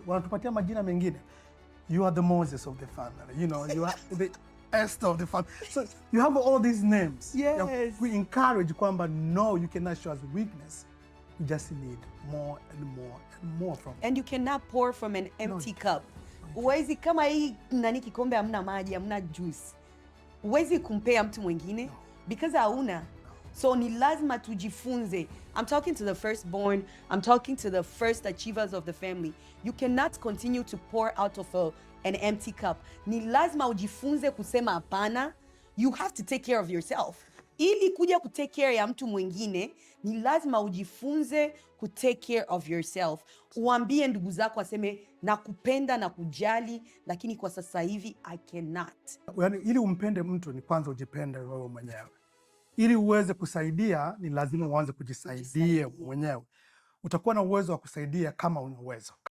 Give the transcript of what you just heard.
wanatupatia majina mengine. You are the Moses of the family, you know, you are the Esther of the family. So you have all these names. Yes. We encourage kwamba no, you cannot show us weakness. You just need more and more and more from. And you cannot pour from an empty cup. Uwezi kama hii nani kikombe hamna maji, hamna juice. Uwezi kumpea mtu mwingine because hauna. So ni lazima tujifunze. I'm talking to the firstborn. I'm talking to the first achievers of the family. You cannot continue to pour out of an empty cup. Ni lazima ujifunze kusema hapana. You have to take care of yourself. Ili kuja ku take care ya mtu mwingine, ni lazima ujifunze ku take care of yourself. Uambie ndugu zako aseme nakupenda na kujali, lakini kwa sasa hivi I cannot. Yani, ili umpende mtu ni kwanza ujipende wewe mwenyewe. Ili uweze kusaidia ni lazima uanze kujisaidia mwenyewe. Utakuwa na uwezo wa kusaidia kama una uwezo.